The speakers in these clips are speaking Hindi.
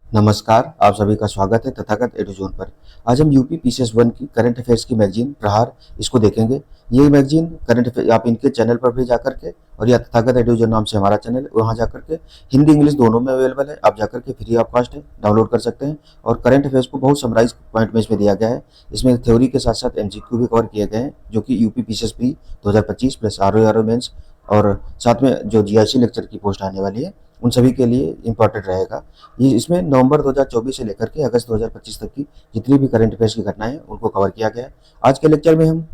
नमस्कार, आप सभी का स्वागत है तथागत एडुजोन पर। आज हम यूपी पीसीएस 1 की करंट अफेयर्स की मैगज़ीन प्रहार इसको देखेंगे। ये मैगज़ीन करंट अफेयर आप इनके चैनल पर भी जाकर के और या तथागत एडुजोन नाम से हमारा चैनल है, वहाँ जाकर के हिंदी इंग्लिश दोनों में अवेलेबल है। आप जाकर के फ्री ऑफ कॉस्ट है डाउनलोड कर सकते हैं और करंट अफेयर्स को बहुत समराइज़ पॉइंट में इसमें दिया गया है। इसमें थ्योरी के साथ-साथ एमसीक्यू भी कवर किए गए हैं, जो कि UP PCS pre 2025 plus RO mains और साथ में जो जीआईसी लेक्चर की पोस्ट आने वाली है, उन सभी के लिए इम्पोर्टेंट रहेगा। ये इसमें नवंबर 2024 से लेकर के अगस्त 2025 तक की जितनी भी करंट अफेयर्स की घटनाएं हैं उनको कवर किया गया है। आज के लेक्चर में हम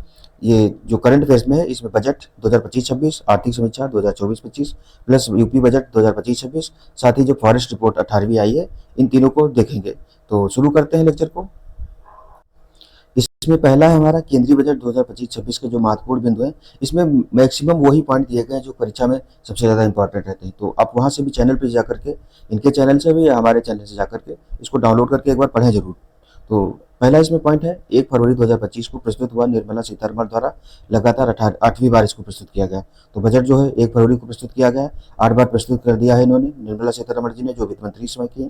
ये जो करंट अफेयर्स में है इसमें बजट 2025-26, आर्थिक समीक्षा 2024-25 प्लस यूपी बजट 2025-26, साथ ही जो फॉरेस्ट रिपोर्ट 18वीं आई है, इन तीनों को देखेंगे। तो शुरू करते हैं लेक्चर को। इसमें पहला है हमारा केंद्रीय बजट 2025-26 के जो महत्वपूर्ण बिंदु हैं। इसमें मैक्सिमम वही पॉइंट दिए गए हैं जो परीक्षा में सबसे ज़्यादा इंपॉर्टेंट रहते हैं। तो आप वहाँ से भी चैनल पे जाकर के, इनके चैनल से भी या हमारे चैनल से जाकर के इसको डाउनलोड करके एक बार पढ़ें जरूर। तो पहला इसमें पॉइंट है 1 फरवरी 2025 को प्रस्तुत हुआ निर्मला सीतारमण द्वारा लगातार 8वीं बार इसको प्रस्तुत किया गया। तो बजट जो है 1 फरवरी को प्रस्तुत किया गया, 8 बार प्रस्तुत कर दिया है इन्होंने निर्मला सीतारमण जी ने, जो वित्त मंत्री इस समय की है।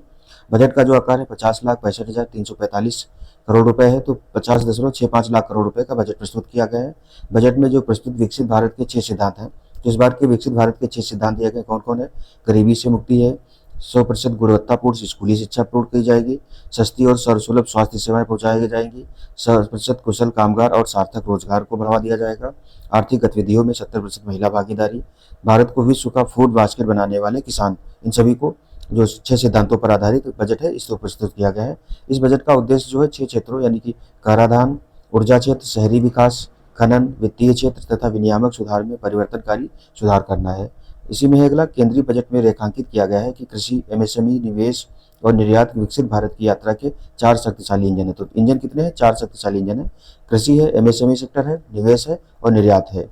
बजट का जो आकार है 50,65,345 करोड़ रुपए है। तो 50.65 लाख करोड़ रुपए का बजट प्रस्तुत किया गया है। बजट में जो प्रस्तुत विकसित भारत के 6 सिद्धांत हैं, तो इस बार के विकसित भारत के 6 सिद्धांत दिए गए कौन कौन है? गरीबी से मुक्ति है, 100% गुणवत्तापूर्ण स्कूली शिक्षा पूर्ण की जाएगी, सस्ती और सर्वसुलभ स्वास्थ्य सेवाएं पहुंचाई जाएंगी, 100% कुशल कामगार और सार्थक रोजगार को बढ़ावा दिया जाएगा, आर्थिक गतिविधियों में 70% महिला भागीदारी, भारत को विश्व का फूड बास्केट बनाने वाले किसान, इन सभी को जो 6 सिद्धांतों पर आधारित बजट है इसको प्रस्तुत किया गया है। इस बजट का उद्देश्य जो है 6 क्षेत्रों यानी कि कराधान, ऊर्जा क्षेत्र, शहरी विकास, खनन, वित्तीय क्षेत्र तथा विनियामक सुधार में परिवर्तनकारी सुधार करना है। इसी में अगला केंद्रीय बजट में रेखांकित किया गया है कि कृषि, एमएसएमई, निवेश और निर्यात विकसित भारत की यात्रा के 4 शक्तिशाली इंजन है। तो इंजन कितने हैं? 4 शक्तिशाली इंजन है। कृषि है, एमएसएमई सेक्टर है, निवेश है और निर्यात है।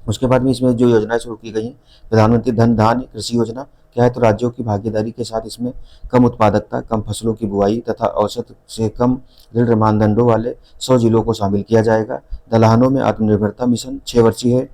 उसके बाद में इसमें जो योजनाएं शुरू की गई हैं, प्रधानमंत्री धन धान्य कृषि योजना क्या है? तो राज्यों की भागीदारी के साथ इसमें कम उत्पादकता, कम फसलों की बुआई तथा औसत से कम ऋण मानदंडों वाले 100 जिलों को शामिल किया जाएगा। दलहनों में आत्मनिर्भरता मिशन 6 वर्षीय है।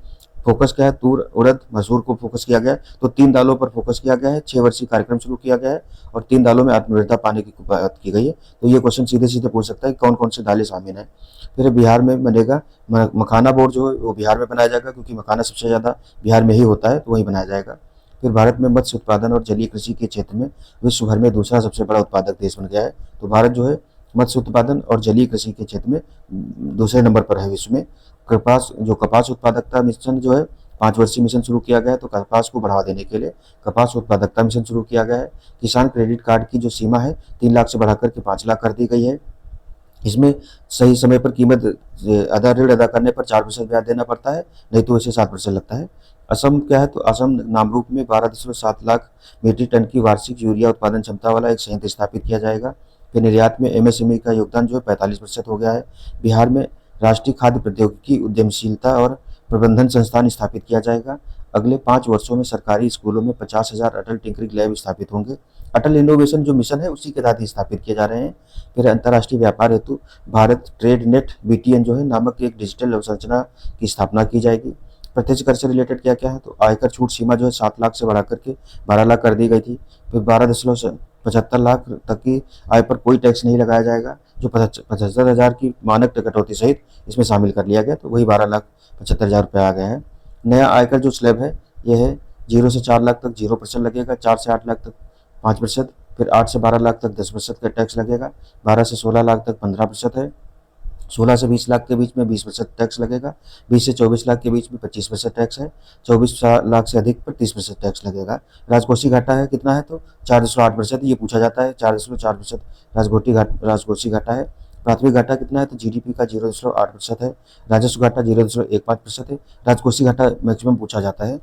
फोकस क्या है? तूर, उड़द, मसूर को फोकस किया गया है। तो 3 दालों पर फोकस किया गया है। 6 वर्षीय कार्यक्रम शुरू किया गया है और 3 दालों में आत्मनिर्भरता पाने की बात की गई है। तो ये क्वेश्चन सीधे सीधे पूछ सकता है कि कौन कौन सी दालें शामिल हैं। फिर बिहार में बनेगा मखाना बोर्ड, जो है वो बिहार में बनाया जाएगा क्योंकि मखाना सबसे ज़्यादा बिहार में ही होता है, तो वहीं बनाया जाएगा। फिर भारत में मत्स्य उत्पादन और जलीय कृषि के क्षेत्र में विश्व भर में दूसरा सबसे बड़ा उत्पादक देश बन गया है। तो भारत जो है मत्स्य उत्पादन और जलीय कृषि के क्षेत्र में दूसरे नंबर पर है विश्व में। कपास उत्पादकता मिशन जो है 5 वर्षीय मिशन शुरू किया गया है। तो कपास को बढ़ावा देने के लिए कपास उत्पादकता मिशन शुरू किया गया है। किसान क्रेडिट कार्ड की जो सीमा है 3 लाख से बढ़ाकर के 5 लाख कर दी गई है। इसमें सही समय पर कीमत ऋण अदा करने पर 4% ब्याज देना पड़ता है, नहीं तो इसे 7% लगता है। असम क्या है? तो असम नामरूप में 12.7 लाख मीट्रिक टन की वार्षिक यूरिया उत्पादन क्षमता वाला एक संयंत्र स्थापित किया जाएगा। फिर निर्यात में एमएसएमई का योगदान जो है 45% हो गया है। बिहार में राष्ट्रीय खाद्य प्रौद्योगिकी उद्यमशीलता और प्रबंधन संस्थान स्थापित किया जाएगा। अगले 5 वर्षों में सरकारी स्कूलों में 50,000 अटल टिंकरिंग लैब स्थापित होंगे। अटल इनोवेशन जो मिशन है उसी के तहत स्थापित किए जा रहे हैं। फिर अंतर्राष्ट्रीय व्यापार हेतु भारत ट्रेड नेट बीटीएन जो है नामक एक डिजिटल अवसंरचना की स्थापना की जाएगी। प्रत्यक्ष कर से रिलेटेड क्या क्या है? तो आयकर छूट सीमा जो है 7 लाख से बढ़ा करके 12 लाख कर दी गई थी। फिर 12.75 लाख तक की आय पर कोई टैक्स नहीं लगाया जाएगा, जो 75,000 की मानक कटौती सहित इसमें शामिल कर लिया गया। तो वही 12,75,000 रुपये आ गया है। नया आयकर जो स्लैब है ये है 0 से 4 लाख तक 0% लगेगा, 4 से 8 लाख तक 5%, फिर 8 से 12 लाख तक 10% का टैक्स लगेगा, 12 से 16 लाख तक 15% है, 16 से 20 लाख के बीच में 20% टैक्स लगेगा, 20 से 24 लाख के बीच में 25% टैक्स है, 24 लाख से अधिक पर 30% टैक्स लगेगा। राजकोषीय घाटा है कितना है? तो 4.8%, ये पूछा जाता है। 4.4% राजकोषीय घाटा है। प्राथमिक घाटा कितना है? तो जीडीपी का 0.8% है। राजस्व घाटा 0.15% है। राजकोषीय घाटा मैक्सिमम पूछा जाता है।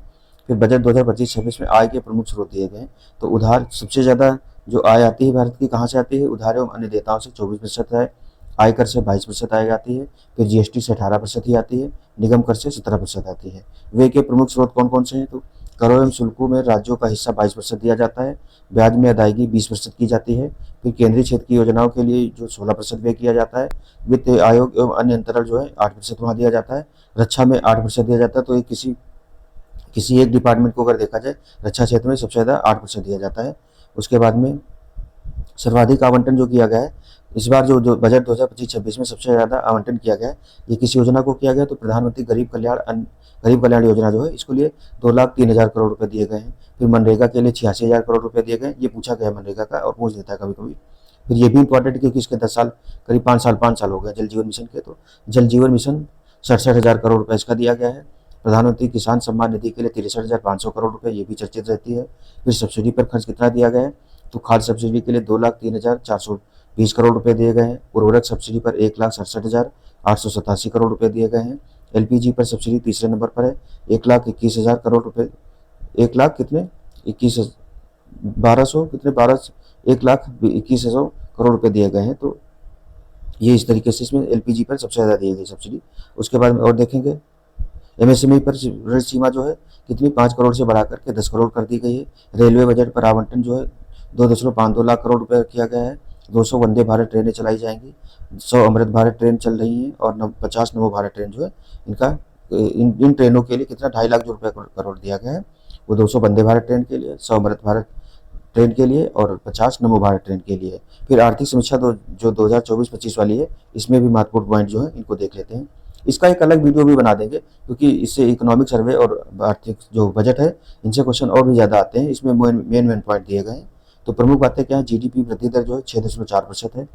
फिर बजट 2025-26 में आय के प्रमुख स्रोत दिए गए हैं। तो उधार सबसे ज़्यादा जो आय आती है भारत की कहाँ से आती है? उधार एवं अन्य देयताओं से 24% है, आयकर से 22% आय आती है, फिर जीएसटी से 18% ही आती है, निगम कर से 17% आती है। वे के प्रमुख स्रोत कौन कौन से हैं? तो करों एवं शुल्कों में राज्यों का हिस्सा 22% दिया जाता है, ब्याज में अदायगी 20% की जाती है। फिर केंद्रीय क्षेत्र की योजनाओं के लिए जो 16% व्यय किया जाता है। वित्त आयोग एवं अन्य अंतराल जो है 8% वहाँ दिया जाता है। रक्षा में 8% दिया जाता है। तो ये किसी एक डिपार्टमेंट को अगर देखा जाए, रक्षा क्षेत्र में सबसे ज़्यादा 8% दिया जाता है। उसके बाद में सर्वाधिक आवंटन जो किया गया है इस बार जो बजट 2025-26 में सबसे ज़्यादा आवंटन किया गया है, ये किस योजना को किया गया? तो प्रधानमंत्री गरीब कल्याण योजना जो है इसको लिए 2,03,000 करोड़ रुपए दिए गए हैं। फिर मनरेगा के लिए 86,000 करोड़ रुपए दिए गए। ये पूछा गया मनरेगा का और पूछ देता है कभी कभी। फिर ये भी इंपॉर्टेंट है क्योंकि इसके 10 साल करीब 5 साल हो गए जल जीवन मिशन के। तो जल जीवन मिशन 67,000 करोड़ रुपए इसका दिया गया है। प्रधानमंत्री किसान सम्मान निधि के लिए 63,500 करोड़ रुपए, ये भी चर्चित रहती है। फिर सब्सिडी पर खर्च कितना दिया गया है? तो खाद सब्सिडी के लिए 2,03,420 करोड़ रुपए दिए गए हैं। उर्वरक सब्सिडी पर 1,67,887 करोड़ रुपए दिए गए हैं। एलपीजी पर सब्सिडी तीसरे नंबर पर है, 1,21,000 करोड़ रुपए। 1,00,000 कितने 21 1200 कितने 1,21,000 करोड़ रुपए दिए गए हैं। तो ये इस तरीके से इसमें एलपीजी पर सबसे ज़्यादा दी गई सब्सिडी। उसके बाद में और देखेंगे एमएसएमई पर ऋण सीमा जो है कितनी 5 करोड़ से बढ़ा करके 10 करोड़ कर दी गई है। रेलवे बजट पर आवंटन जो है 2.52 लाख करोड़ रुपए किया गया है। 200 वंदे भारत ट्रेनें चलाई जाएंगी, 100 अमृत भारत ट्रेन चल रही हैं और 50 नमो भारत ट्रेन जो है इनका इन ट्रेनों के लिए कितना 2.5 लाख जो रुपये करोड़ दिया गया है वो 200 वंदे भारत ट्रेन के लिए, 100 अमृत भारत ट्रेन के लिए और 50 नमो भारत ट्रेन के लिए। फिर आर्थिक समीक्षा जो 2024-25 वाली है इसमें भी महत्वपूर्ण पॉइंट जो है इनको देख लेते हैं। इसका एक अलग वीडियो भी बना देंगे क्योंकि इससे इकोनॉमिक सर्वे और आर्थिक जो बजट है इनसे क्वेश्चन और भी ज़्यादा आते हैं। इसमें मेन पॉइंट दिए गए हैं। तो प्रमुख बातें क्या है? जीडीपी वृद्धि दर जो है 6.4% है।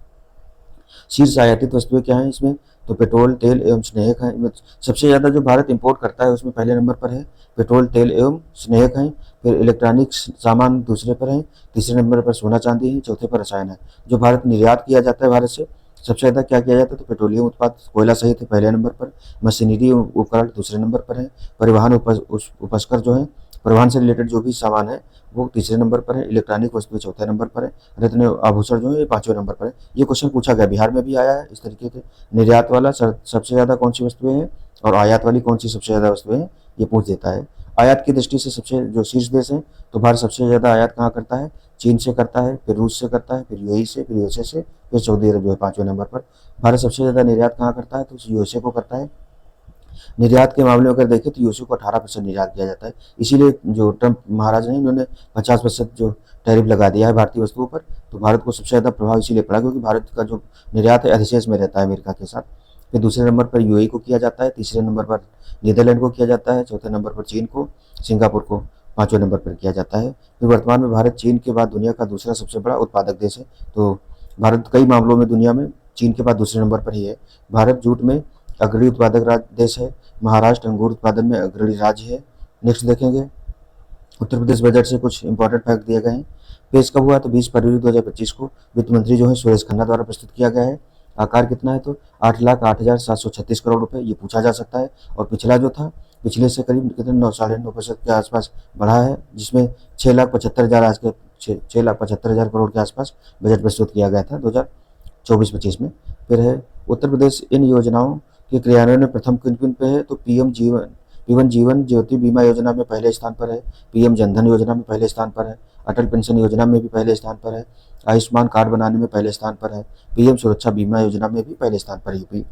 शीर्ष आयातित वस्तुएं क्या हैं इसमें? तो पेट्रोल, तेल एवं स्नेहक हैं। सबसे ज़्यादा जो भारत इंपोर्ट करता है उसमें पहले नंबर पर है पेट्रोल, तेल एवं स्नेहक हैं। फिर इलेक्ट्रॉनिक सामान दूसरे पर है। तीसरे नंबर पर सोना चांदी है। चौथे पर रसायन है। जो भारत निर्यात किया जाता है भारत से सबसे ज़्यादा क्या किया जाता है? तो पेट्रोलियम उत्पाद, कोयला सहित है पहले नंबर पर। मशीनरी उपकरण दूसरे नंबर पर है। परिवहन उपस्कर जो है परिवहन से रिलेटेड जो भी सामान है वो तीसरे नंबर पर है। इलेक्ट्रॉनिक वस्तुएं चौथे नंबर पर है। रत्न आभूषण जो है ये 5वें नंबर पर है। ये क्वेश्चन पूछा गया, बिहार में भी आया है इस तरीके के। निर्यात वाला सबसे ज़्यादा कौन सी वस्तुएं हैं और आयात वाली कौन सी सबसे ज़्यादा वस्तुएं हैं ये पूछ देता है। आयात की दृष्टि से सबसे जो शीर्ष देश है तो भारत सबसे ज़्यादा आयात कहाँ करता है? चीन से करता है, फिर रूस से करता है, फिर यूएई से, फिर यूएसए से, फिर सऊदी अरब जो है 5वें नंबर पर। भारत सबसे ज़्यादा निर्यात कहाँ करता है? तो यूएसए को करता है। निर्यात के मामले में अगर देखें तो यूएसए को 18% निर्यात किया जाता है। इसीलिए जो ट्रंप महाराज ने इन्होंने 50% जो टैरिफ लगा दिया है भारतीय वस्तुओं पर। तो भारत को सबसे ज़्यादा प्रभाव इसीलिए पड़ा क्योंकि भारत का जो निर्यात है अधिशेष में रहता है अमेरिका के साथ। फिर दूसरे नंबर पर यूएई को किया जाता है, तीसरे नंबर पर नीदरलैंड को किया जाता है, चौथे नंबर पर चीन को, सिंगापुर को 5वें नंबर पर किया जाता है। फिर वर्तमान में भारत चीन के बाद दुनिया का दूसरा सबसे बड़ा उत्पादक देश है। तो भारत कई मामलों में दुनिया में चीन के बाद दूसरे नंबर पर ही है। भारत जूट में अग्रणी उत्पादक देश है। महाराष्ट्र अंगूर उत्पादन में अग्रणी राज्य है। नेक्स्ट देखेंगे उत्तर प्रदेश बजट से कुछ इंपॉर्टेंट फैक्ट दिए गए हैं। पेश कब हुआ? तो 20 फरवरी 2025 को वित्त मंत्री जो है सुरेश खन्ना द्वारा प्रस्तुत किया गया है। आकार कितना है? तो 8,08,736 करोड़ रुपए, ये पूछा जा सकता है। और पिछला जो था पिछले से करीब कितने 9.5% के आसपास बढ़ा है, जिसमें 6,75,000 आज के 6,75,000 करोड़ के आसपास बजट प्रस्तुत किया गया था 2024-25 में। फिर है उत्तर प्रदेश इन योजनाओं के क्रियान्वयन में प्रथम किन किन पे है? तो पीएम जीवन ज्योति बीमा योजना में पहले स्थान पर है। पीएम जनधन योजना में पहले स्थान पर है। अटल पेंशन योजना में भी पहले स्थान पर है। आयुष्मान कार्ड बनाने में पहले स्थान पर है। पीएम सुरक्षा बीमा योजना में भी पहले स्थान पर यूपी।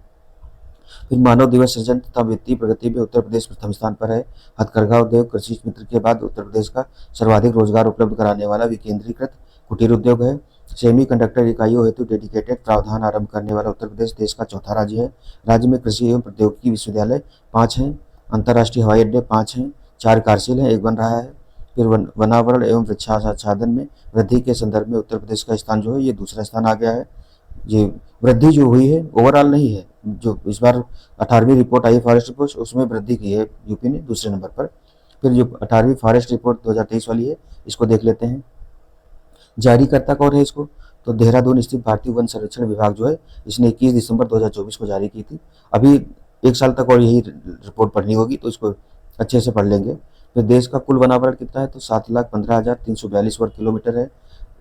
फिर मानव दिवस सृजन तथा वित्तीय प्रगति में उत्तर प्रदेश प्रथम स्थान पर है। हथकरघा उद्योग कृषि मित्र के बाद उत्तर प्रदेश का सर्वाधिक रोजगार उपलब्ध कराने वाला विकेंद्रीकृत कुटीर उद्योग है। सेमी कंडक्टर इकाइयों हेतु डेडिकेटेड प्रावधान आरंभ करने वाला उत्तर प्रदेश देश का चौथा राज्य है। राज्य में कृषि एवं प्रौद्योगिकी विश्वविद्यालय 5 हैं। अंतर्राष्ट्रीय हवाई अड्डे 5 हैं। 4 कार्यशील हैं, 1 बन रहा है। फिर वनावरण एवं वृक्षाच्छादन में वृद्धि के संदर्भ में उत्तर प्रदेश का स्थान जो है ये दूसरा स्थान आ गया है। ये वृद्धि जो हुई है ओवरऑल नहीं है, जो इस बार 18वीं रिपोर्ट आई फॉरेस्ट रिपोर्ट उसमें वृद्धि की है यूपी ने दूसरे नंबर पर। फिर जो 18वीं फॉरेस्ट रिपोर्ट 2023 वाली है इसको देख लेते हैं। जारीकर्ता कौन है इसको? तो देहरादून स्थित भारतीय वन संरक्षण विभाग जो है इसने 21 दिसंबर 2024 को जारी की थी। अभी 1 साल तक और यही रिपोर्ट पढ़नी होगी तो इसको अच्छे से पढ़ लेंगे। फिर देश का कुल वनावरण कितना है? तो 7,15,342 वर्ग किलोमीटर है।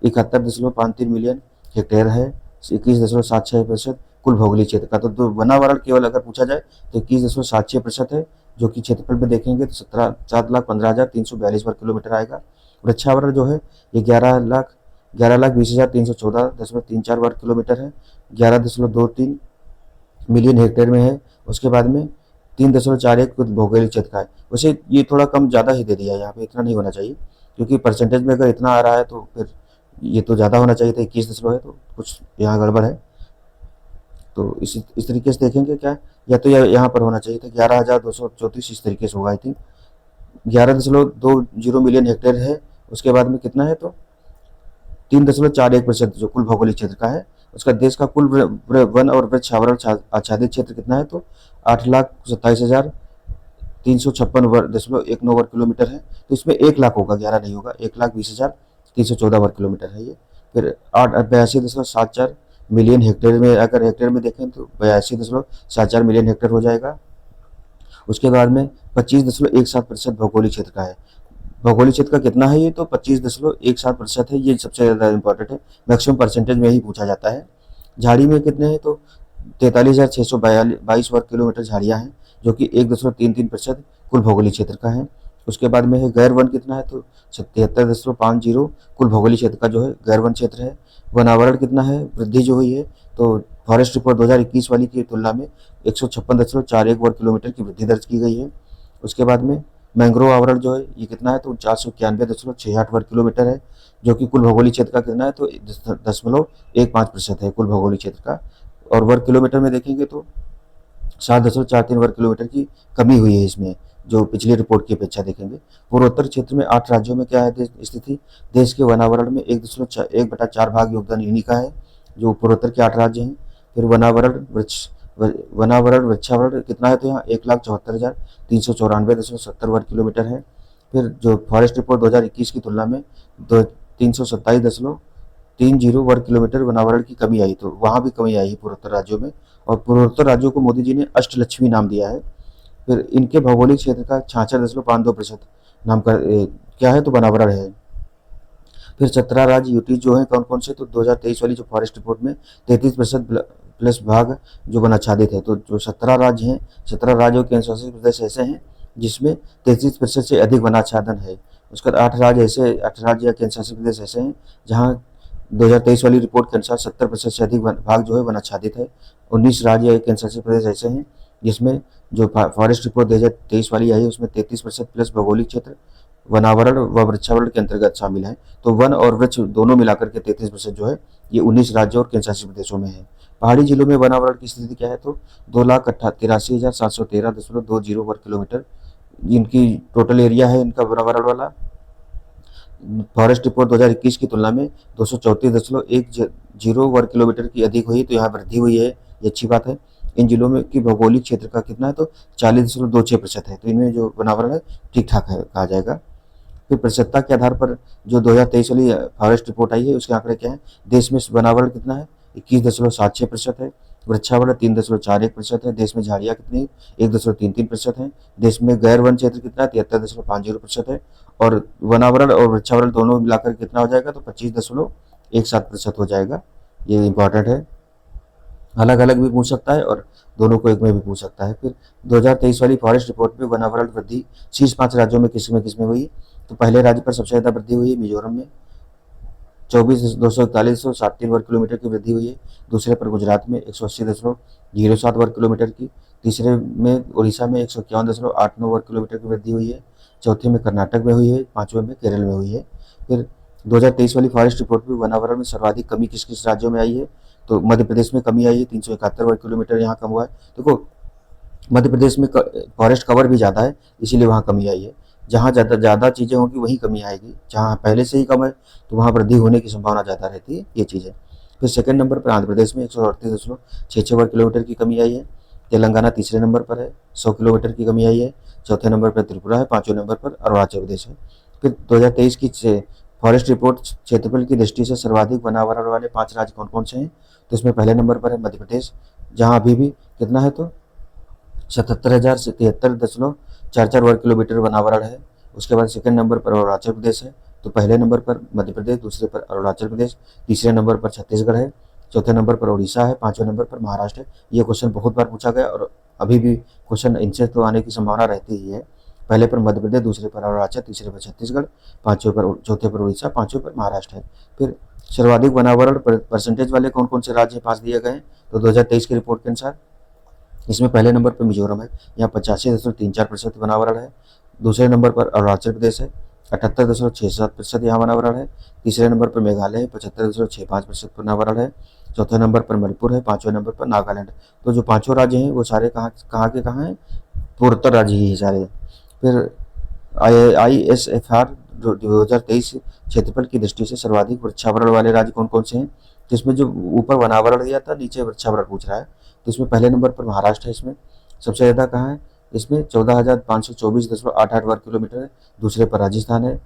71.53 मिलियन हेक्टेयर है। 21.76% कुल भौगोलिक क्षेत्र का। तो वनावरण केवल अगर पूछा जाए तो 21.76% है, जो कि क्षेत्रफल में देखेंगे तो 7,15,342 वर्ग किलोमीटर आएगा। वृक्षावरण जो है ये 11,20,314.34 वर्ग किलोमीटर है, 11.23 मिलियन हेक्टेयर में है। उसके बाद में 3.41 कुल भौगोलिक क्षेत्र का है। वैसे ये थोड़ा कम ज़्यादा ही दे दिया है, यहाँ पे इतना नहीं होना चाहिए क्योंकि परसेंटेज में अगर इतना आ रहा है तो फिर ये तो ज़्यादा होना चाहिए था, 21 दशमलव है, तो कुछ यहाँ गड़बड़ है। तो इस तरीके से देखेंगे क्या, या तो यहाँ पर होना चाहिए था 11,234, इस तरीके से होगा आई थिंक। 11.20 मिलियन हेक्टेयर है, उसके बाद में कितना है तो 3.41% जो कुल भौगोलिक क्षेत्र का है। उसका देश का कुल वन और वृक्ष आवरण आच्छादित क्षेत्र कितना है तो 8,27,356.19 वर्ग किलोमीटर है। तो इसमें 1 लाख होगा, 11 नहीं होगा, 1,20,314 वर्ग किलोमीटर है ये। फिर 82.74 मिलियन हेक्टेयर में, अगर हेक्टेयर में देखें तो 82.74 मिलियन हेक्टेयर हो जाएगा। उसके बाद में 25.17% भौगोलिक क्षेत्र का है। भौगोलिक क्षेत्र का कितना है ये तो 25.17% है, ये सबसे ज़्यादा इंपॉर्टेंट है, मैक्सिमम परसेंटेज में ही पूछा जाता है। झाड़ी में कितने हैं तो 43,622 वर्ग किलोमीटर झाड़ियाँ हैं, जो कि 1.33% कुल भौगोलिक क्षेत्र का है। उसके बाद में है गैर वन कितना है तो 77.50 कुल भौगोलिक क्षेत्र का जो है गैर वन क्षेत्र है। वनावरण कितना है, वृद्धि जो हुई है तो फॉरेस्ट रिपोर्ट 2021 वाली की तुलना में 156.41 वर्ग किलोमीटर की वृद्धि दर्ज की गई है। उसके बाद में मैंग्रोव आवरण जो है ये कितना है तो 491.68 वर्ग किलोमीटर है, जो कि कुल भौगोलिक क्षेत्र का कितना है तो 10.15% है कुल भौगोलिक क्षेत्र का। और वर्ग किलोमीटर में देखेंगे तो 7.43 वर्ग किलोमीटर की कमी हुई है इसमें, जो पिछली रिपोर्ट की अपेक्षा देखेंगे। पूर्वोत्तर क्षेत्र में 8 राज्यों में क्या है स्थिति, देश के वनावरण में 1.4 भाग योगदान इन्हीं का है, जो पूर्वोत्तर के 8 राज्य हैं। फिर वनावरण वृक्षावरण कितना है तो यहाँ 1,74,394.70 वर्ग किलोमीटर है। फिर जो फॉरेस्ट रिपोर्ट 2021 की तुलना में 327.30 वर्ग किलोमीटर वनावरण की कमी आई, तो वहाँ भी कमी आई है पूर्वोत्तर राज्यों में। और पूर्वोत्तर राज्यों को मोदी जी ने अष्टलक्ष्मी नाम दिया है। फिर इनके भौगोलिक क्षेत्र का 66.52% नाम का क्या है तो वनावरण है। फिर 17 राज्य यूटी जो है कौन कौन से तो 2023 वाली जो फॉरेस्ट रिपोर्ट में 33% प्लस भाग जो वनाच्छादित है। तो जो 17 राज्य हैं, 17 राज्यों के केंद्रशासित प्रदेश ऐसे हैं जिसमें 33% से अधिक वनाच्छादन है। उसके बाद 8 राज्य या केंद्रशासित प्रदेश ऐसे हैं जहाँ 2023 वाली रिपोर्ट के अनुसार 70% से अधिक भाग जो है वनाच्छादित है। 19 राज्य या केंद्रशासित प्रदेश ऐसे हैं जिसमें जो फॉरेस्ट रिपोर्ट 2023 वाली आई है उसमें 33% प्लस भौगोलिक क्षेत्र वनावरण व वृक्षावरण के अंतर्गत शामिल है। तो वन और वृक्ष दोनों मिलाकर के 33% जो है ये 19 राज्यों और केंद्रशासित प्रदेशों में है। पहाड़ी जिलों में वनावरण की स्थिति क्या है तो 2,83,713.20 वर्ग किलोमीटर इनकी टोटल एरिया है इनका वनावरण वाला। फॉरेस्ट रिपोर्ट 2021 की तुलना में 234.10 वर्ग किलोमीटर की अधिक हुई, तो यहाँ वृद्धि हुई है, ये अच्छी बात है। इन जिलों में की भौगोलिक क्षेत्र का कितना है तो 40.26% है, तो इनमें जो वनावरण है ठीक ठाक है कहा जाएगा। फिर प्रतिशतता के आधार पर जो 2023 वाली फॉरेस्ट रिपोर्ट आई है उसके आंकड़े क्या है, देश में वनावरण कितना है 21.76% है, वृक्षावरण 3.41% है, देश में झाड़ियाँ कितनी 1.33% है, देश में गैर वन क्षेत्र कितना 73.50% है, और वनावरण और वृक्षावरण दोनों मिलाकर कितना हो जाएगा तो 25.17% हो जाएगा। ये इंपॉर्टेंट है, अलग अलग भी पूछ सकता है और दोनों को एक में भी पूछ सकता है। फिर 2023 वाली फॉरेस्ट रिपोर्ट में वनावरण वृद्धि शीर्ष 5 राज्यों में किसमें हुई, तो पहले राज्य पर सबसे ज़्यादा वृद्धि हुई है मिजोरम में 24,241.73 वर्ग किलोमीटर की वृद्धि हुई है। दूसरे पर गुजरात में 180.07 वर्ग किलोमीटर की, तीसरे में उड़ीसा में 151.89 वर्ग किलोमीटर की वृद्धि हुई है, चौथे में कर्नाटक में हुई है, पाँचवें में केरल में हुई है। फिर 2023 वाली फॉरेस्ट रिपोर्ट में वनावरण में सर्वाधिक कमी किस किस राज्यों में आई है, तो मध्य प्रदेश में कमी आई है 371 वर्ग किलोमीटर यहाँ कम हुआ है। देखो मध्य प्रदेश में फॉरेस्ट कवर भी ज़्यादा है इसीलिए वहाँ कमी आई है, जहाँ ज़्यादा चीज़ें होंगी वहीं कमी आएगी, जहाँ पहले से ही कम है तो वहाँ वृद्धि होने की संभावना ज़्यादा रहती है, ये चीज़ है। फिर सेकंड नंबर पर आंध्र प्रदेश में 138.66 वर्ग किलोमीटर की कमी आई है, तेलंगाना तीसरे नंबर पर है 100 किलोमीटर की कमी आई है, चौथे नंबर पर त्रिपुरा है, पाँचवें नंबर पर अरुणाचल प्रदेश है। फिर 2023 की फॉरेस्ट रिपोर्ट क्षेत्रफल की दृष्टि से सर्वाधिक वनावरण वाले 5 राज्य कौन कौन से हैं, तो इसमें पहले नंबर पर है मध्य प्रदेश, जहाँ अभी भी कितना है तो 77,073.44 वर्ग किलोमीटर वनावरण है। उसके बाद सेकंड नंबर पर अरुणाचल प्रदेश है, तो पहले नंबर पर मध्य प्रदेश, दूसरे पर अरुणाचल प्रदेश, तीसरे नंबर पर छत्तीसगढ़ है, चौथे नंबर पर उड़ीसा है, पाँचवें नंबर पर महाराष्ट्र है। ये क्वेश्चन बहुत बार पूछा गया और अभी भी क्वेश्चन इनसे तो आने की संभावना रहती ही है। पहले पर मध्य प्रदेश, दूसरे पर अरुणाचल, तीसरे पर छत्तीसगढ़, चौथे पर उड़ीसा, पाँचवें पर महाराष्ट्र है। फिर सर्वाधिक वनावरण परसेंटेज वाले कौन कौन से राज्य पास दिए गए हैं, तो 2023 की रिपोर्ट के अनुसार इसमें पहले नंबर पर मिजोरम है, यहाँ 85.34% वनावरण है, दूसरे नंबर पर अरुणाचल प्रदेश है, 78.67% यहाँ वनावरण है। तीसरे नंबर पर मेघालय है, 75.65% वनावरण है। चौथे नंबर पर मणिपुर है, पांचवें नंबर पर नागालैंड। तो जो पांचों राज्य हैं वो सारे कहाँ हैं, पूर्वोत्तर राज्य ही सारे। फिर ISFR 2023 क्षेत्रफल की दृष्टि से सर्वाधिक वृक्षावरण वाले राज्य कौन कौन से हैं, जिसमें जो ऊपर वनावरण दिया था, नीचे वृक्षावरण पूछ रहा है। तो इसमें पहले नंबर पर महाराष्ट्र है। इसमें सबसे ज़्यादा कहाँ है, इसमें 14,524.88 वर्ग किलोमीटर है। दूसरे पर राजस्थान है,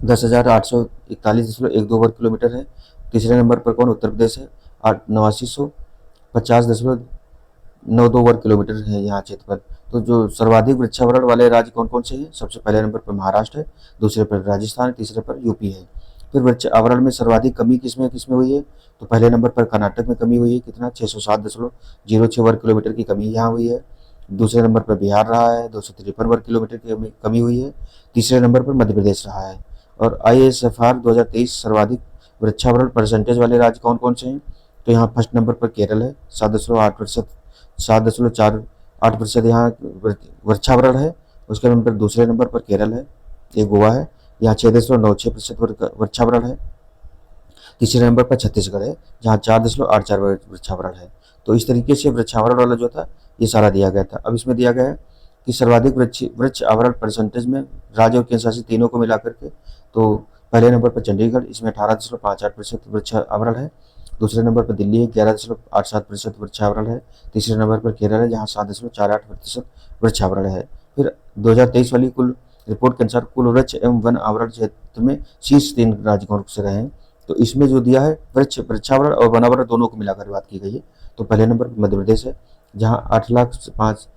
10,841.12 वर्ग किलोमीटर है। तीसरे नंबर पर कौन, उत्तर प्रदेश है, 8950.92 वर्ग किलोमीटर है यहाँ क्षेत्रफल। तो जो सर्वाधिक वृक्षावरण वाले राज्य कौन कौन से हैं, सबसे पहले नंबर पर महाराष्ट्र है, दूसरे पर राजस्थान, तीसरे पर यूपी है। फिर वृक्ष आवरण में सर्वाधिक कमी किसमें किसमें हुई है, तो पहले नंबर पर कर्नाटक में कमी हुई है, कितना, 607.06 वर्ग किलोमीटर की कमी यहाँ हुई है। दूसरे नंबर पर बिहार रहा है, 253 वर्ग किलोमीटर की कमी हुई है। तीसरे नंबर पर मध्य प्रदेश रहा है। और ISFR 2023 सर्वाधिक वृक्षावरण परसेंटेज वाले राज्य कौन कौन से हैं, तो यहाँ फर्स्ट नंबर पर केरल है, 7.8%, 7.48% यहाँ वृक्षावरण है। उसके नंबर दूसरे नंबर पर केरल है, ये गोवा है, यहाँ 6.96% वृक्षावरण है। तीसरे नंबर पर छत्तीसगढ़ है, जहाँ 4.84 वृक्षावरण है। तो इस तरीके से वृक्षावरण वाला जो था ये सारा दिया गया था। अब इसमें दिया गया है कि सर्वाधिक वृक्ष आवरण परसेंटेज में राज्य और केंद्र शासित तीनों को मिला करके, तो पहले नंबर पर चंडीगढ़, इसमें 18.58% वृक्ष आवरण है। दूसरे नंबर पर दिल्ली है, 11.87% वृक्षावरण है। तीसरे नंबर पर केरल है, जहाँ 7.48% वृक्षावरण है। फिर 2023 वाली कुल रिपोर्ट के अनुसार कुल वृक्ष एवं वन आवरण क्षेत्र में शीर्ष 3 राज्य कौन से रहे हैं, तो इसमें जो दिया है वृक्षावरण और वनावरण दोनों को मिलाकर बात की गई है। तो पहले नंबर पर मध्य प्रदेश है, जहाँ 8,05,000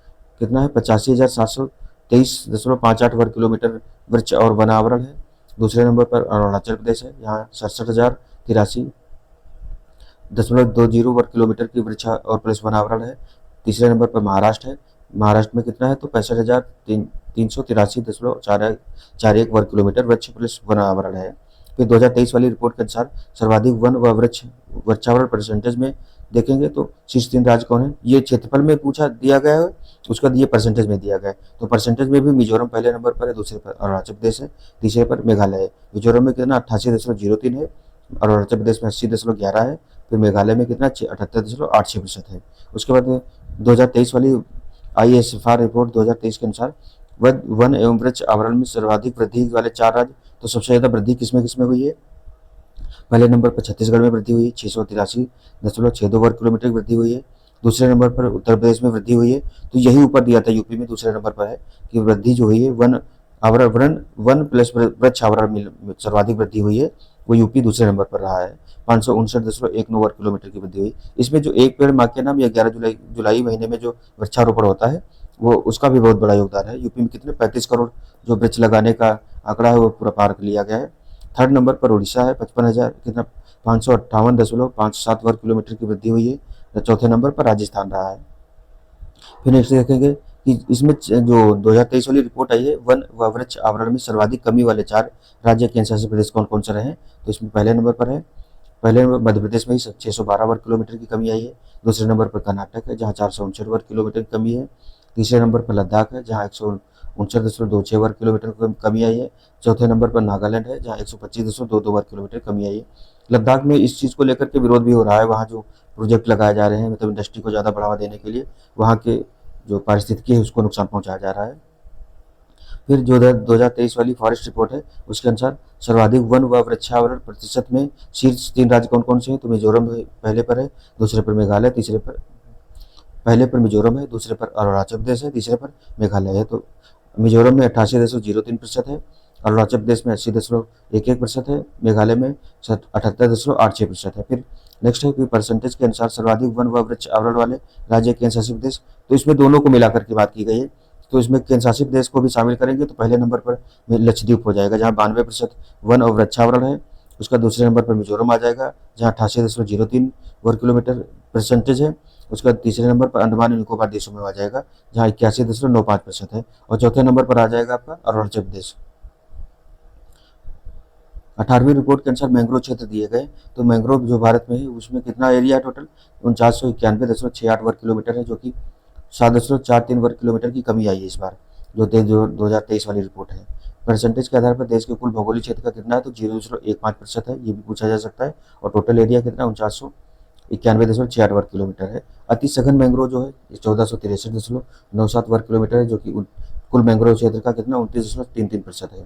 कितना है, 85,723.58 वर्ग किलोमीटर वृक्ष और वनावरण है। दूसरे नंबर पर अरुणाचल प्रदेश है, यहाँ 67,083.20 वर्ग किलोमीटर की वृक्ष और प्लस वनावरण है। तीसरे नंबर पर महाराष्ट्र है, महाराष्ट्र में कितना है, तो 65,383.41 वर्ग किलोमीटर वृक्ष प्लस वनावरण है। फिर 2023 वाली रिपोर्ट के अनुसार सर्वाधिक वन व वृक्षावरण परसेंटेज में देखेंगे तो शीर्ष 3 राज्य कौन है, ये क्षेत्रफल में पूछा दिया गया है, उसका ये परसेंटेज में दिया गया है। तो परसेंटेज में भी मिजोरम पहले नंबर पर है, दूसरे पर अरुणाचल प्रदेश है, तीसरे पर मेघालय है। मिजोरम में कितना 88.03 है, अरुणाचल प्रदेश में 80.11 है, फिर मेघालय में कितना 78.86% है। उसके बाद 2023 वाली ISFR रिपोर्ट 2023 के अनुसार वन एवं वृक्ष आवरण में सर्वाधिक वृद्धि वाले 4 राज्य, तो सबसे ज्यादा वृद्धि किसमें हुई है, पहले नंबर पर छत्तीसगढ़ में वृद्धि हुई है, 683.62 वर्ग किलोमीटर की वृद्धि हुई है। दूसरे नंबर पर उत्तर प्रदेश में वृद्धि हुई है, तो यही ऊपर दिया था यूपी में दूसरे नंबर पर है कि वृद्धि जो हुई है वन प्लस वृक्ष आवरण में सर्वाधिक वृद्धि हुई है, वो यूपी दूसरे नंबर पर रहा है, 559.19 वर्ग किलोमीटर की वृद्धि हुई। इसमें जो एक पेड़ माँ के नाम या 11 जुलाई महीने में जो वृक्षारोपण होता है वो उसका भी बहुत बड़ा योगदान है। यूपी में कितने 35 करोड़ जो वृक्ष लगाने का आंकड़ा है वो पूरा पार कर लिया गया है। थर्ड नंबर पर उड़ीसा है, 55,000 कितना 558.57 वर्ग किलोमीटर की वृद्धि हुई है। चौथे नंबर पर राजस्थान रहा है। फिर नेक्स्ट देखेंगे कि इसमें जो 2023 वाली रिपोर्ट आई है वन व वृक्ष आवरण में सर्वाधिक कमी वाले 4 राज्य केंद्र शासित प्रदेश कौन कौन से रहे, तो इसमें पहले नंबर पर है, पहले नंबर मध्य प्रदेश में ही 612 वर्ग किलोमीटर की कमी आई है। दूसरे नंबर पर कर्नाटक है, जहाँ 459 वर्ग किलोमीटर की कमी है। तीसरे नंबर पर लद्दाख है, जहाँ 159.26 वर्ग किलोमीटर की कमी आई है। चौथे नंबर पर नागालैंड है, जहाँ 125.22 वर्ग किलोमीटर कमी आई है। लद्दाख में इस चीज़ को लेकर के विरोध भी हो रहा है, वहाँ जो प्रोजेक्ट लगाए जा रहे हैं मतलब इंडस्ट्री को ज़्यादा बढ़ावा देने के लिए वहाँ के जो पारिस्थितिकी है उसको नुकसान पहुँचाया जा रहा है। फिर जो 2023 वाली फॉरेस्ट रिपोर्ट है उसके अनुसार सर्वाधिक वन व वृक्षावरण प्रतिशत में शीर्ष 3 राज्य कौन कौन से हैं, तो मिजोरम पहले पर है, दूसरे पर मेघालय, तीसरे पर पहले पर मिजोरम है, दूसरे पर अरुणाचल प्रदेश है, तीसरे पर मेघालय है। तो मिजोरम में 88.03% है, अरुणाचल प्रदेश में 80.11% है, मेघालय में 78.86% है। फिर नेक्स्ट है कि परसेंटेज के अनुसार सर्वाधिक वन व वृक्ष आवरण वाले राज्य केंद्र शासित प्रदेश, तो इसमें दोनों को मिलाकर के बात की गई है। तो इसमें केंद्र शासित प्रदेश को भी शामिल करेंगे तो पहले नंबर पर लक्षद्वीप हो जाएगा, जहाँ 92% वन और वृक्षावरण है। उसका दूसरे नंबर पर मिजोरम आ जाएगा, जहाँ 88.03 वर्ग किलोमीटर परसेंटेज है। उसका तीसरे नंबर पर अंडमान और निकोबार देशों में आ जाएगा, जहाँ 81.95% है। और चौथे नंबर पर आ जाएगा आपका अरुणाचल प्रदेश। 18वीं रिपोर्ट के अनुसार मैंग्रोव क्षेत्र दिए गए, तो मैंग्रोव जो भारत में है उसमें कितना एरिया है टोटल 4991.68 वर्ग किलोमीटर है, जो कि 7.43 वर्ग किलोमीटर की कमी आई है इस बार जो 2023 वाली रिपोर्ट है। परसेंटेज के आधार पर देश के कुल भौगोलिक क्षेत्र का कितना है, तो 0.15% है, ये भी पूछा जा सकता है। और टोटल एरिया कितना 4991.68 वर्ग किलोमीटर है। अति सघन मैंग्रोव जो है 1463.97 वर्ग किलोमीटर है, जो कि कुल मैंग्रोव क्षेत्र का कितना 29.33% है।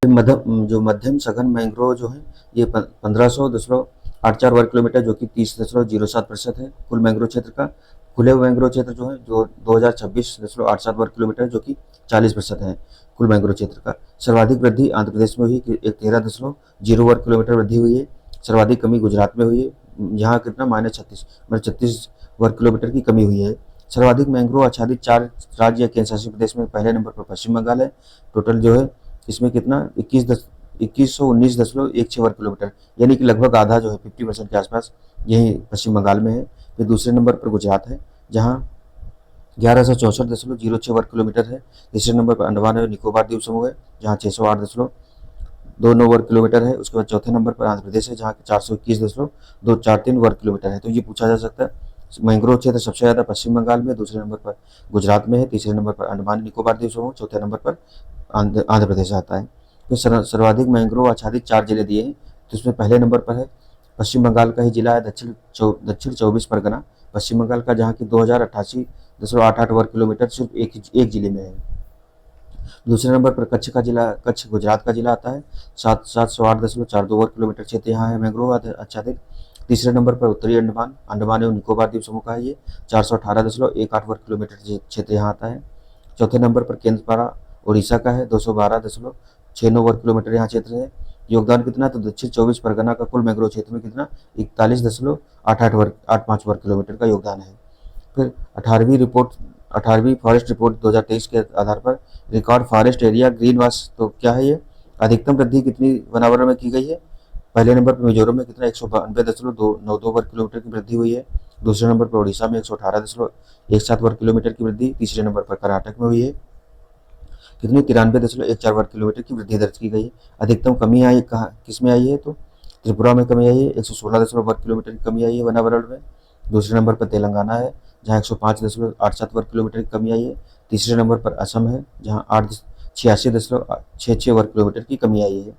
जो मध्यम सघन मैंग्रोव जो है ये 1500.84 वर्ग किलोमीटर, जो कि 30.07% है कुल मैंग्रोव क्षेत्र का। खुले मैंग्रोव क्षेत्र जो है जो 2026.87 वर्ग किलोमीटर, जो कि 40% है कुल मैंग्रोव क्षेत्र का। सर्वाधिक वृद्धि आंध्र प्रदेश में हुई, 13.0 वर्ग किलोमीटर वृद्धि हुई है। सर्वाधिक कमी गुजरात में हुई है, यहाँ कितना -36 मतलब 36 वर्ग किलोमीटर की कमी हुई है। सर्वाधिक मैंग्रोव आच्छादित 4 राज्य या केंद्र शासित प्रदेश में पहले नंबर पर पश्चिम बंगाल है। टोटल जो है इसमें कितना 2119.16 वर्ग किलोमीटर, यानी कि लगभग आधा जो है 50% के आसपास यही पश्चिम बंगाल में है। फिर दूसरे नंबर पर गुजरात है, जहाँ 1164.06 वर्ग किलोमीटर है। तीसरे नंबर पर अंडमान और निकोबार द्वीप समूह है, जहाँ 608.29 वर्ग किलोमीटर है। उसके बाद चौथे नंबर पर आंध्र प्रदेश है, जहाँ 421.243 वर्ग किलोमीटर है। तो ये पूछा जा सकता है। मैंग्रोव क्षेत्र सबसे ज़्यादा पश्चिम बंगाल में, दूसरे नंबर पर गुजरात में है, तीसरे नंबर पर अंडमान निकोबार द्वीप समूह, चौथे नंबर पर आंध्र प्रदेश आता है। तो सर्वाधिक मैंग्रोव आच्छादित 4 जिले दिए हैं, तो इसमें पहले नंबर पर है पश्चिम बंगाल का ही जिला है दक्षिण 24 परगना पश्चिम बंगाल का, जहाँ की 2088.88 वर्ग किलोमीटर सिर्फ एक जिले में है। दूसरे नंबर पर कच्छ गुजरात का जिला आता है, 708.42 वर्ग किलोमीटर क्षेत्र यहाँ है मैंग्रोव आच्छादित। तीसरे नंबर पर उत्तरी अंडमान एवं निकोबार द्वीप समूह का है, ये 418.18 वर्ग किलोमीटर क्षेत्र यहाँ आता है। चौथे नंबर पर केंद्रपाड़ा उड़ीसा का है, 212.69 वर्ग किलोमीटर यहाँ क्षेत्र है। योगदान कितना, तो दक्षिण 24 परगना का कुल मैंग्रोव क्षेत्र में कितना 41.85 वर्ग किलोमीटर का योगदान है। फिर 18वीं फॉरेस्ट रिपोर्ट 2023 के आधार पर रिकॉर्ड फॉरेस्ट एरिया ग्रीन वास, तो क्या है ये, अधिकतम वृद्धि कितनी वनावरण में की गई है। पहले नंबर पर मिजोरम में कितना 192.92 वर्ग किलोमीटर की वृद्धि हुई है। दूसरे नंबर पर उड़ीसा में 118.17 वर्ग किलोमीटर की वृद्धि। तीसरे नंबर पर कर्नाटक में हुई है, कितनी 93.14 वर्ग किलोमीटर की वृद्धि दर्ज की गई है। अधिकतम कमी आई कहाँ, किस में आई है, तो त्रिपुरा में कमी आई है, 116 वर्ग किलोमीटर की कमी आई है वनावरण में। दूसरे नंबर पर तेलंगाना है, जहाँ 105.87 वर्ग किलोमीटर की कमी आई है। तीसरे नंबर पर असम है, जहाँ 86.66 वर्ग किलोमीटर की कमी आई है।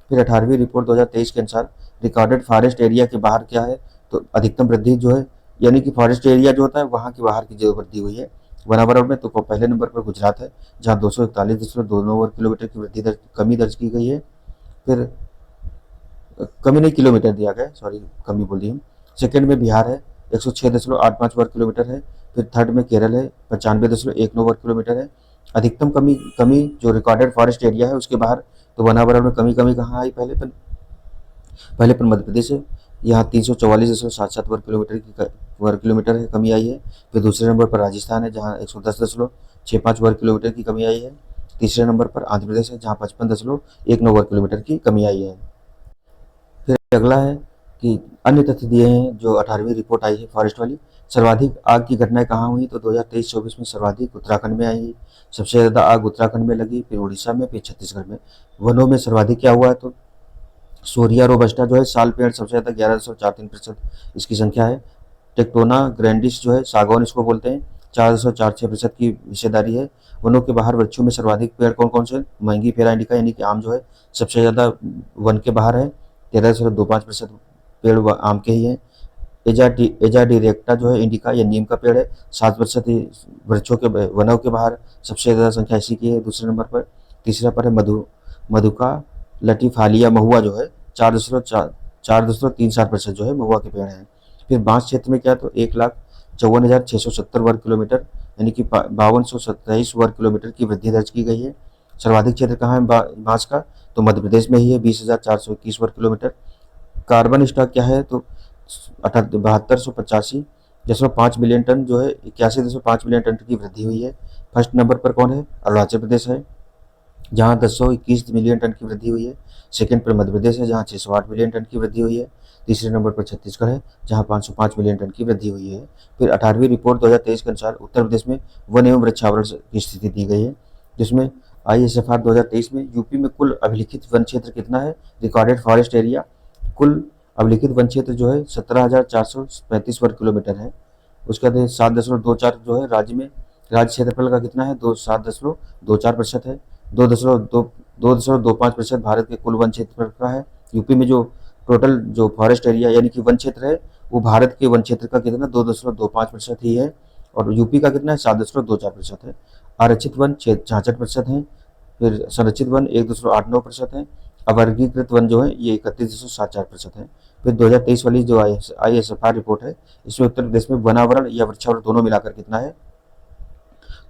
फिर 18वीं रिपोर्ट 2023 के अनुसार रिकॉर्डेड फॉरेस्ट एरिया के बाहर क्या है, तो अधिकतम वृद्धि जो है, यानी कि फॉरेस्ट एरिया जो होता है वहाँ के बाहर की जो वृद्धि हुई है वनावरण में, तो पहले नंबर पर गुजरात है, जहाँ 241.29 वर्ग किलोमीटर की कमी दर्ज की गई है। फिर कमी नहीं, किलोमीटर दिया गया, सॉरी कमी बोल दी हम। सेकेंड में बिहार है, 106.85 वर्ग किलोमीटर है। फिर थर्ड में केरल है, 95.19 वर्ग किलोमीटर है। अधिकतम कमी जो रिकॉर्डेड फॉरेस्ट एरिया है उसके बाहर, तो वनावरण में कमी कहाँ आई, पहले पर मध्य प्रदेश है, यहाँ 344.77 वर्ग किलोमीटर की कमी आई है। फिर दूसरे नंबर पर राजस्थान है, जहाँ 110.65 वर्ग किलोमीटर की कमी आई है। तीसरे नंबर पर आंध्र प्रदेश है, जहाँ 55.19 वर्ग किलोमीटर की कमी आई है। फिर अगला है कि अन्य तथ्य दिए हैं जो 18वीं रिपोर्ट आई है फॉरेस्ट वाली। सर्वाधिक आग की घटनाएं कहाँ हुई, तो 2023-24 में सर्वाधिक उत्तराखंड में आई। सबसे ज़्यादा आग उत्तराखंड में लगी, फिर उड़ीसा में, फिर छत्तीसगढ़ में। वनों में सर्वाधिक क्या हुआ है, तो सोरिया रोबस्टा जो है साल पेड़ सबसे ज़्यादा 11.43% इसकी संख्या है। टेक्टोना ग्रैंडिस जो है सागौन इसको बोलते हैं, 4.46% की हिस्सेदारी है। वनों के बाहर वृक्षों में सर्वाधिक पेड़ कौन कौन से, महंगी फेरा इंडिका यानी कि आम जो है सबसे ज़्यादा वन के बाहर है, 13.25% पेड़ आम के ही हैं। एजा डिरेक्टा जो है इंडिका या नीम का पेड़ है, 7% वृक्षों के वनों के बाहर सबसे ज़्यादा संख्या इसी की है दूसरे नंबर पर। तीसरा पर है मधुका लटीफालिया महुआ जो है 4.37% जो है महुआ के पेड़ हैं। फिर बांस क्षेत्र में क्या, तो 1,54,670 वर्ग किलोमीटर यानी कि 5227 वर्ग किलोमीटर की वृद्धि दर्ज की गई है। सर्वाधिक क्षेत्र कहाँ है बांस का, तो मध्य प्रदेश में ही है, 20,421 वर्ग किलोमीटर। कार्बन स्टॉक क्या है, तो 7285.5 मिलियन टन जो है 81.5 मिलियन टन की वृद्धि हुई है। फर्स्ट नंबर पर कौन है, अरुणाचल प्रदेश है, जहाँ 1021 मिलियन टन की वृद्धि हुई है। सेकंड पर मध्य प्रदेश है, जहाँ 608 मिलियन टन की वृद्धि हुई है। तीसरे नंबर पर छत्तीसगढ़ है, जहाँ 505 मिलियन टन की वृद्धि हुई है। फिर 18वीं रिपोर्ट 2023 के अनुसार उत्तर प्रदेश में वन एवं वृक्षावरण की स्थिति दी गई है, जिसमें ISFR 2023 में यूपी में कुल अभिलिखित वन क्षेत्र कितना है, रिकॉर्डेड फॉरेस्ट एरिया, कुल अभिलिखित वन क्षेत्र जो है 17,435 वर्ग किलोमीटर है। उसके बाद 7.24 जो है राज्य में राज्य क्षेत्रफल का कितना है, 7.24% है। 2.25% भारत के कुल वन क्षेत्रफल का है। यूपी में जो टोटल जो फॉरेस्ट एरिया यानी कि वन क्षेत्र है वो भारत के वन क्षेत्र का कितना 2.25% ही है, और यूपी का कितना है 7.24% है। आरक्षित वन 66% है। फिर संरक्षित वन 1.89% है। अवर्गीकृत वन जो है ये 31.74% है। फिर 2023 वाली जो ISFR रिपोर्ट है इसमें उत्तर प्रदेश में वनावरण या वृक्षावरण दोनों मिलाकर कितना है,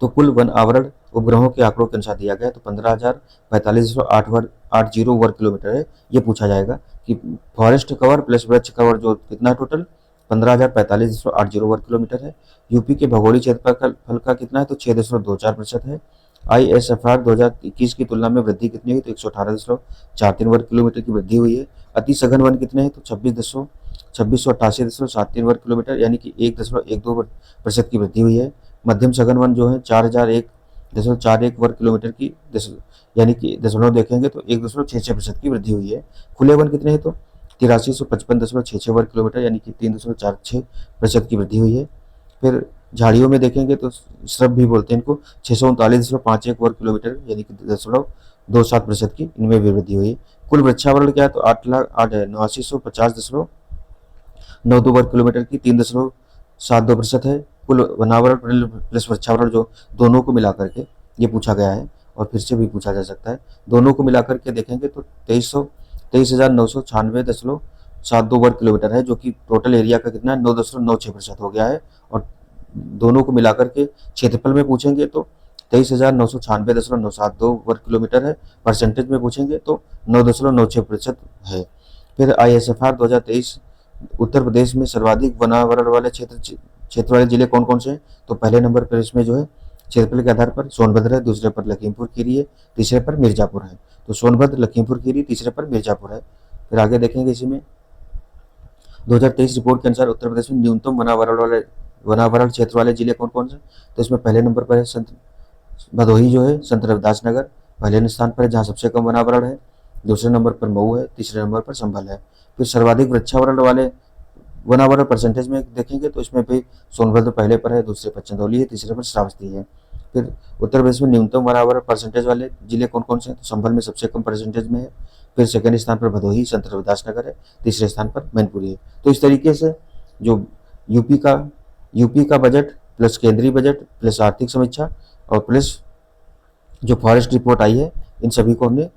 तो कुल वन आवरण उपग्रहों के आंकड़ों के अनुसार दिया गया है, तो 15,045.80 वर्ग किलोमीटर है। ये पूछा जाएगा कि फॉरेस्ट कवर प्लस वृक्ष कवर जो कितना टोटल 15,045.80 वर्ग किलोमीटर है। यूपी के भौगोलिक क्षेत्रफल का कितना है, तो 6.24% है। ISFR 2021 की तुलना में वृद्धि कितनी हुई, तो 118.43 वर्ग किलोमीटर की वृद्धि हुई है। अति सघन वन कितने हैं, तो 2688.73 वर्ग किलोमीटर यानी कि 1.12% की वृद्धि हुई है। मध्यम सघन वन जो है 4001.41 वर्ग किलोमीटर की यानी कि दशमलव देखेंगे तो 1.66% की वृद्धि हुई है। खुले वन कितने हैं, तो 8355.66 वर्ग किलोमीटर यानी कि 3.46% की वृद्धि हुई है। फिर झाड़ियों में देखेंगे तो श्रब भी बोलते हैं इनको, 639.51 वर्ग किलोमीटर यानी कि 0.27% की इनमें भी वृद्धि हुई। कुल वृक्षावरण क्या है, तो 8,89,82 वर्ग किलोमीटर की 3.72% है। कुल वनावरण प्लस वृक्षावरण जो दोनों को मिलाकर के ये पूछा गया है, और फिर से भी पूछा जा सकता है। दोनों को मिलाकर के देखेंगे तो 23,996.72 वर्ग किलोमीटर है, जो कि टोटल एरिया का कितना 9.96% हो गया है। और दोनों को मिलाकर के क्षेत्रफल में पूछेंगे तो 23,996.972 वर्ग किलोमीटर है। परसेंटेज में पूछेंगे तो 9.96% है। फिर ISFR 2023 उत्तर प्रदेश में सर्वाधिक वनावरण वाले क्षेत्र वाले जिले कौन कौन से हैं, तो पहले नंबर पर इसमें जो है क्षेत्रफल के आधार पर सोनभद्र है, दूसरे पर लखीमपुर खीरी है, तीसरे पर मिर्जापुर है। तो सोनभद्र, लखीमपुर खीरी, तीसरे पर मिर्जापुर है। फिर आगे देखेंगे इसी में 2023 रिपोर्ट के अनुसार उत्तर प्रदेश में न्यूनतम वनावरण क्षेत्र वाले जिले कौन कौन से, तो इसमें पहले नंबर पर है भदोही जो है, संत रविदास नगर पहले स्थान पर है जहाँ सबसे कम वनावरण है। दूसरे नंबर पर मऊ है, तीसरे नंबर पर संभल है। फिर सर्वाधिक वृक्षावरण वाले वनावरण परसेंटेज में देखेंगे तो इसमें भी सोनभद्र पहले पर है, दूसरे पर चंदौली है, तीसरे पर श्रावस्ती है। फिर उत्तर प्रदेश में न्यूनतम वनावरण परसेंटेज वाले जिले कौन कौन से हैं, तो संभल में सबसे कम परसेंटेज में है। फिर सेकेंड स्थान पर भदोही, संत रविदास नगर है, तीसरे स्थान पर मैनपुरी है। तो इस तरीके से जो यूपी का बजट प्लस केंद्रीय बजट प्लस आर्थिक समीक्षा और प्लस जो फॉरेस्ट रिपोर्ट आई है, इन सभी को हमने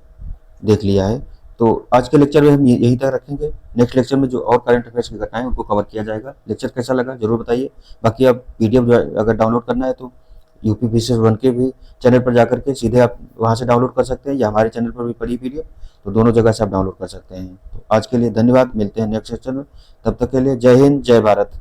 देख लिया है। तो आज के लेक्चर में हम यही तक रखेंगे। नेक्स्ट लेक्चर में जो और करंट अफेयर्स की घटनाएं उनको कवर किया जाएगा। लेक्चर कैसा लगा जरूर बताइए। बाकी आप PDF अगर डाउनलोड करना है तो यूपी BCS 1 के भी चैनल पर जाकर के सीधे आप वहां से डाउनलोड कर सकते हैं, या हमारे चैनल पर भी पड़ी PDF, तो दोनों जगह से आप डाउनलोड कर सकते हैं। तो आज के लिए धन्यवाद, मिलते हैं नेक्स्ट लेक्चर में। तब तक के लिए जय हिंद, जय भारत।